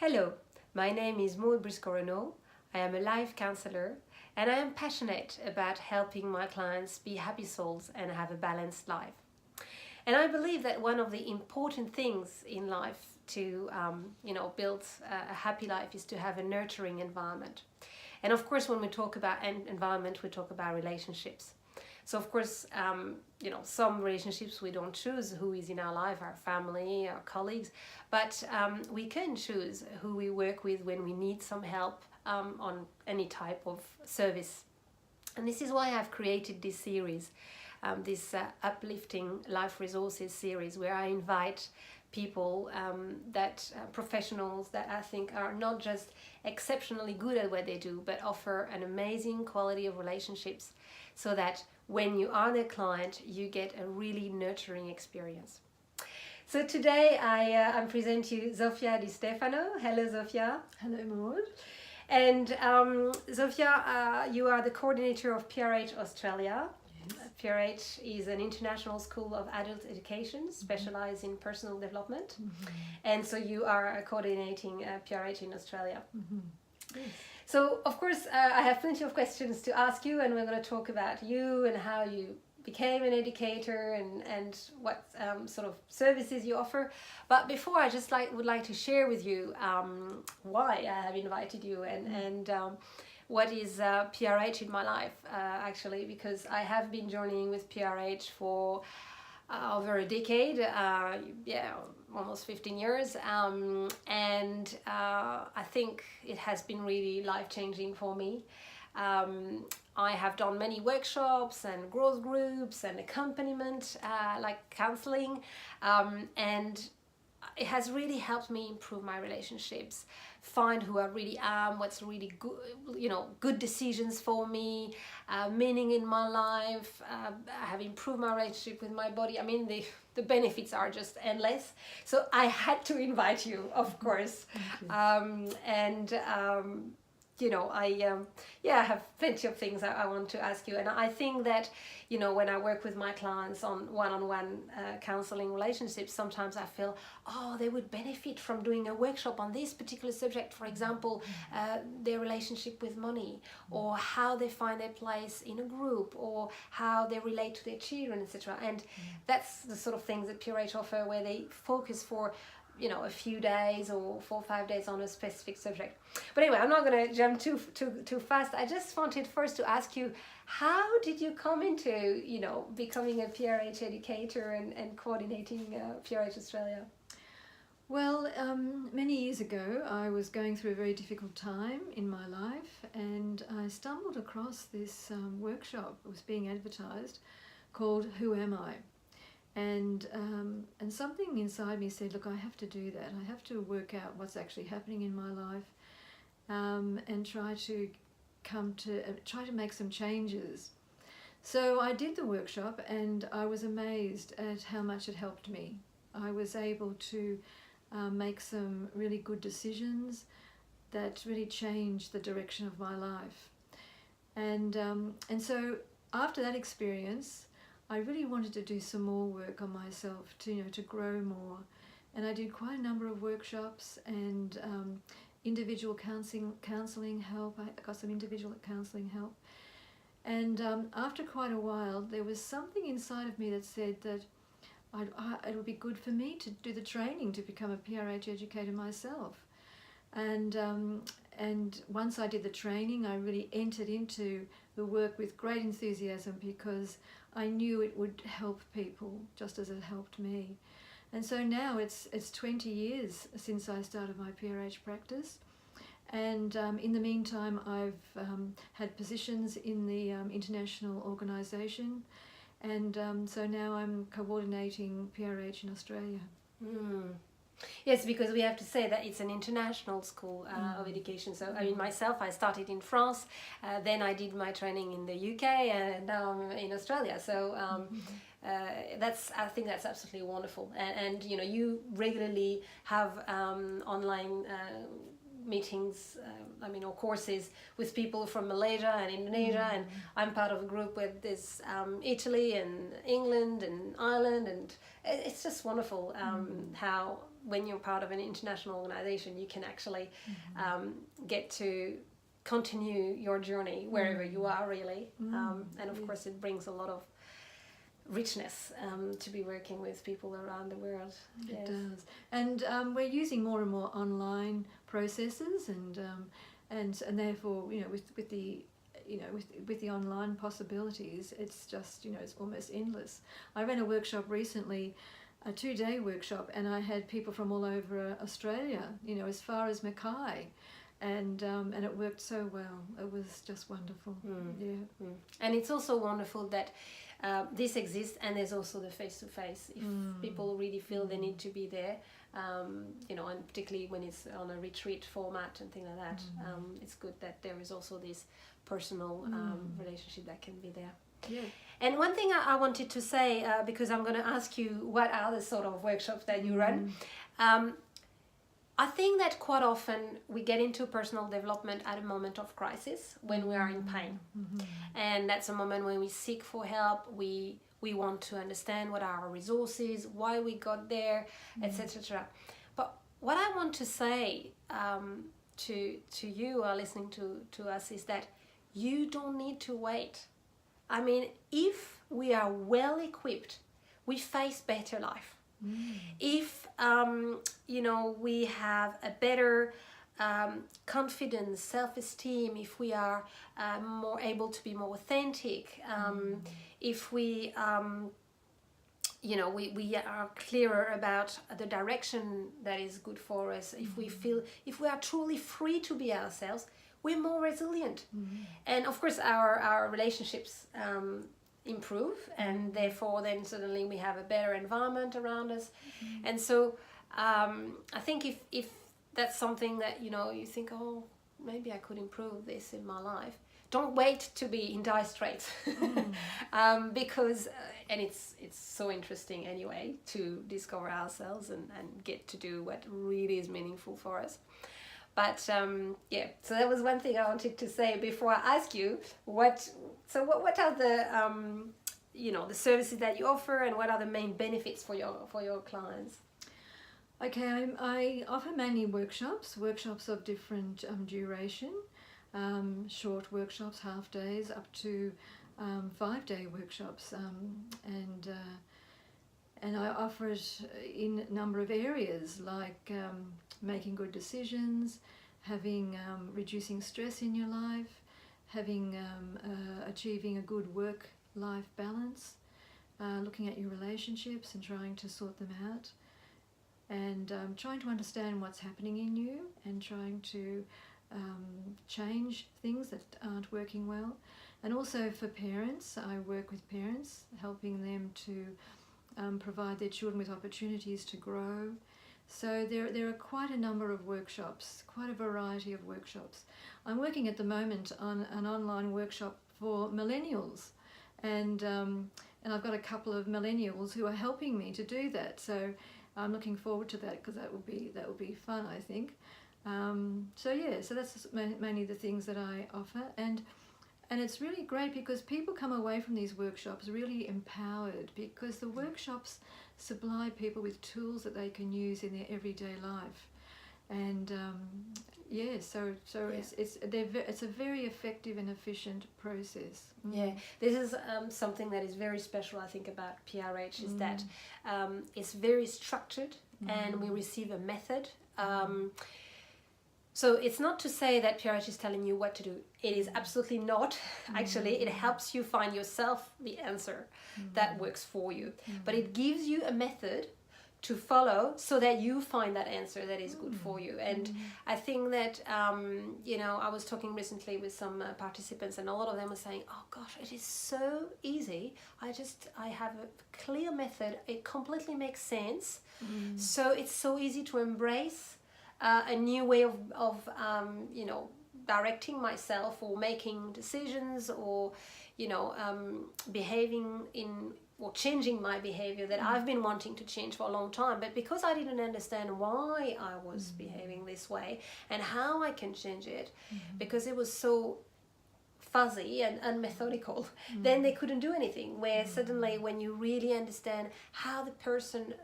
Hello, my name is Maud Briscoe-Renaud. I am a life counsellor and I am passionate about helping my clients be happy souls and have a balanced life. And I believe that one of the important things in life to build a happy life is to have a nurturing environment. And of course, when we talk about environment, we talk about relationships. So of course, some relationships we don't choose who is in our life, our family, our colleagues, but we can choose who we work with when we need some help on any type of service. And this is why I've created this series, this Uplifting Life Resources series, where I invite people, professionals that I think are not just exceptionally good at what they do, but offer an amazing quality of relationships so that when you are their client, you get a really nurturing experience. So today I present you Zofia DiStefano. Hello, Zofia. Hello, Maud. And Zofia, you are the coordinator of PRH Australia. Yes. PRH is an international school of adult education specialized in personal development. And so you are coordinating PRH in Australia. Yes. So, of course, I have plenty of questions to ask you, and we're going to talk about you and how you became an educator and what sort of services you offer. But before, I just would like to share with you why I have invited you and what is PRH in my life, actually, because I have been journeying with PRH for over a decade, almost 15 years, and I think it has been really life-changing for me. I have done many workshops and growth groups and accompaniment, like counseling, and it has really helped me improve my relationships, find who I really am, what's really good, good decisions for me, meaning in my life. I have improved my relationship with my body. I mean, the benefits are just endless. So I had to invite you, of course. I have plenty of things I want to ask you. And I think that, when I work with my clients on one-on-one counseling relationships, sometimes I feel, they would benefit from doing a workshop on this particular subject. For example, their relationship with money, or how they find their place in a group, or how they relate to their children, etc. And that's the sort of things that PRH offer, where they focus for a few days or 4 or 5 days on a specific subject. But anyway, I'm not going to jump too fast. I just wanted first to ask you, how did you come into becoming a PRH educator and coordinating PRH Australia? Well, many years ago, I was going through a very difficult time in my life, and I stumbled across this workshop that was being advertised called Who Am I? And something inside me said, look, I have to do that. I have to work out what's actually happening in my life, and try to make some changes. So I did the workshop, and I was amazed at how much it helped me. I was able to make some really good decisions that really changed the direction of my life. And so after that experience, I really wanted to do some more work on myself to grow more, and I did quite a number of workshops and individual counselling help. I got some individual counselling help, and after quite a while, there was something inside of me that said that it would be good for me to do the training to become a PRH educator myself. And once I did the training, I really entered into the work with great enthusiasm, because I knew it would help people just as it helped me. And so now it's 20 years since I started my PRH practice, and in the meantime I've had positions in the international organisation, and so now I'm coordinating PRH in Australia. Yes, because we have to say that it's an international school of education. So, I mean, myself, I started in France, then I did my training in the UK, and now I'm in Australia. So, I think that's absolutely wonderful. And you regularly have online meetings, or courses with people from Malaysia and Indonesia, and I'm part of a group with this Italy and England and Ireland, and it's just wonderful how when you're part of an international organization, you can actually get to continue your journey wherever you are, really. And of course, it brings a lot of richness to be working with people around the world. It does. And we're using more and more online processes, and therefore, with the with the online possibilities, it's just, it's almost endless. I ran a workshop recently, a 2-day workshop, and I had people from all over Australia, as far as Mackay, and it worked so well. It was just wonderful. And it's also wonderful that this exists, and there's also the face-to-face. If people really feel they need to be there, and particularly when it's on a retreat format and things like that, it's good that there is also this personal relationship that can be there. Yeah. And one thing I wanted to say, because I'm going to ask you what are the sort of workshops that you run, I think that quite often we get into personal development at a moment of crisis when we are in pain. And that's a moment when we seek for help, we want to understand what are our resources, why we got there, etc. But what I want to say to you who are listening to us is that you don't need to wait. I mean, if we are well equipped, we face better life. If we have a better confidence, self-esteem, if we are more able to be more authentic, if we we are clearer about the direction that is good for us, if we are truly free to be ourselves, we're more resilient. And of course our relationships improve, and therefore then suddenly we have a better environment around us. And so I think if that's something that you think, oh, maybe I could improve this in my life, don't wait to be in dire straits. Because and it's so interesting anyway to discover ourselves and get to do what really is meaningful for us. But so that was one thing I wanted to say before I ask you what are the the services that you offer, and what are the main benefits for your clients? Okay, I offer mainly workshops of different duration, short workshops, half days, up to 5-day workshops, and I offer it in a number of areas, like making good decisions, having reducing stress in your life, having achieving a good work-life balance, looking at your relationships and trying to sort them out, and trying to understand what's happening in you, and trying to change things that aren't working well. And also for parents, I work with parents, helping them to provide their children with opportunities to grow. So there are quite a number of workshops, quite a variety of workshops. I'm working at the moment on an online workshop for millennials, and I've got a couple of millennials who are helping me to do that. So I'm looking forward to that, because that will be fun, I think. So that's mainly the things that I offer, and it's really great because people come away from these workshops really empowered, because the workshops supply people with tools that they can use in their everyday life, and it's a very effective and efficient process. Yeah, this is something that is very special, I think, about PRH, is that it's very structured, and we receive a method. So it's not to say that PRH is telling you what to do. It is absolutely not. Actually, it helps you find yourself the answer that works for you. But it gives you a method to follow so that you find that answer that is good for you. And I think that, I was talking recently with some participants, and a lot of them were saying, oh gosh, it is so easy. I have a clear method. It completely makes sense. So it's so easy to embrace a new way of directing myself, or making decisions, or behaving in, or changing my behavior that I've been wanting to change for a long time. But because I didn't understand why I was behaving this way and how I can change it, because it was so fuzzy and unmethodical, then they couldn't do anything. Where suddenly, when you really understand how the person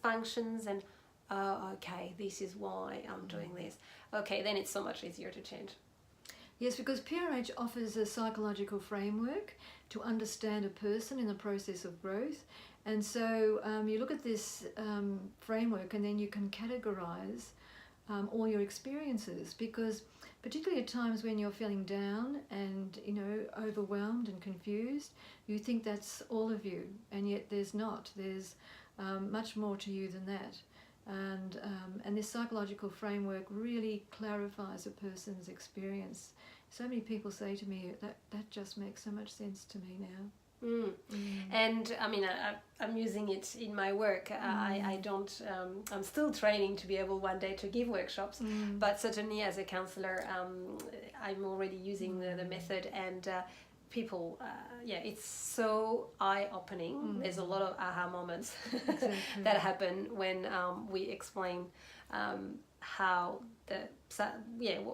functions and oh, okay, this is why I'm doing this. Okay, then it's so much easier to change. Yes, because PRH offers a psychological framework to understand a person in the process of growth. And so you look at this framework, and then you can categorize all your experiences, because particularly at times when you're feeling down and, you know, overwhelmed and confused, you think that's all of you, and yet there's not. There's much more to you than that. And this psychological framework really clarifies a person's experience. So many people say to me that just makes so much sense to me now. And I mean, I'm using it in my work. I don't. I'm still training to be able one day to give workshops, but certainly as a counsellor, I'm already using the method, and people, it's so eye-opening. There's a lot of aha moments that happen when we explain how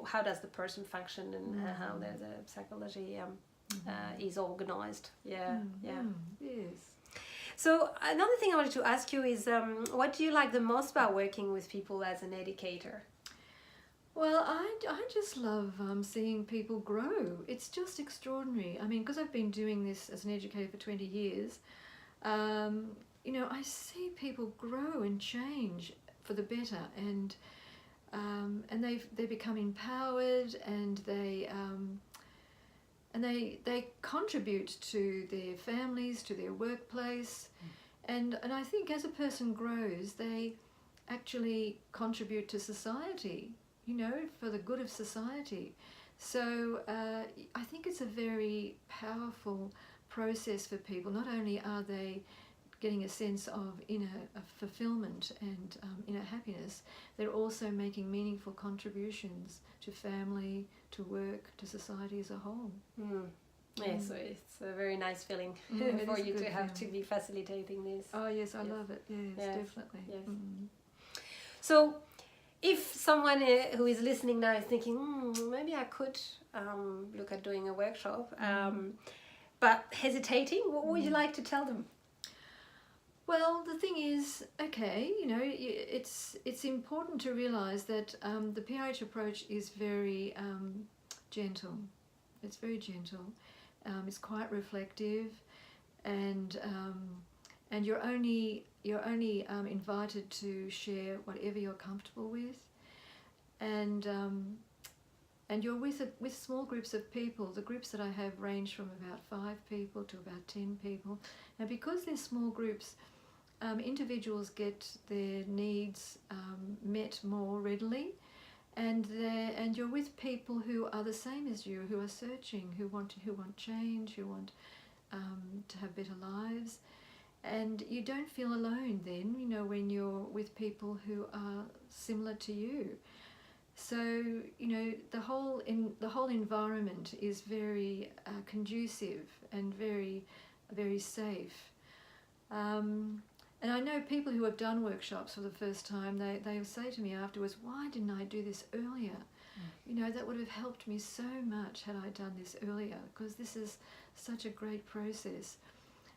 how does the person function, and how the psychology is organized. Yes. So another thing I wanted to ask you is, what do you like the most about working with people as an educator? Well, I just love seeing people grow. It's just extraordinary. I mean, because I've been doing this as an educator for 20 years, you know, I see people grow and change for the better, and they become empowered, and they contribute to their families, to their workplace, and I think as a person grows, they actually contribute to society, you know, for the good of society. So I think it's a very powerful process for people. Not only are they getting a sense of inner fulfillment and inner happiness, they're also making meaningful contributions to family, to work, to society as a whole. Yeah, so it's a very nice feeling for you to have to be facilitating this. Oh yes, I love it. Yes, definitely. Yes. So if someone who is listening now is thinking, maybe I could look at doing a workshop, but hesitating, what would you like to tell them? Well, the thing is, okay, you know, it's important to realise that the PRH approach is very gentle. It's very gentle. It's quite reflective, and you're only invited to share whatever you're comfortable with, and you're with small groups of people. The groups that I have range from about 5 people to about 10 people, and because they're small groups, individuals get their needs met more readily, and you're with people who are the same as you, who are searching, who want change, who want to have better lives, and you don't feel alone then, you know, when you're with people who are similar to you. So, you know, the whole environment is very conducive and very, very safe. And I know people who have done workshops for the first time, they'll say to me afterwards, why didn't I do this earlier? You know, that would have helped me so much had I done this earlier, because this is such a great process.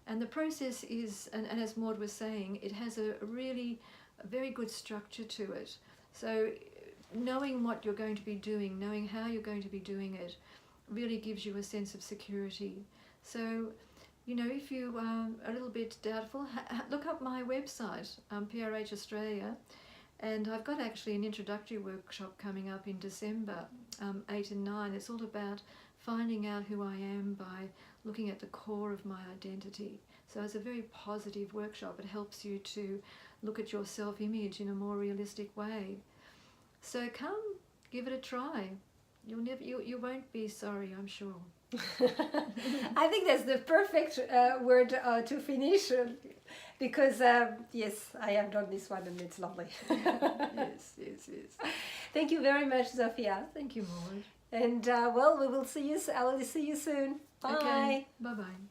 And the process is, and as Maud was saying, it has a very good structure to it. So knowing what you're going to be doing, knowing how you're going to be doing it, really gives you a sense of security. So, you know, if you are a little bit doubtful, look up my website, PRH Australia, and I've got actually an introductory workshop coming up in December, 8 and 9. It's all about finding out who I am by looking at the core of my identity. So it's a very positive workshop. It helps you to look at your self-image in a more realistic way. So come, give it a try. You won't be sorry, I'm sure. I think that's the perfect word to finish, because yes, I have done this one and it's lovely. Yes. Thank you very much, Zofia. Thank you, Maud. And well, we will see you. I will see you soon. Bye. Okay. Bye-bye.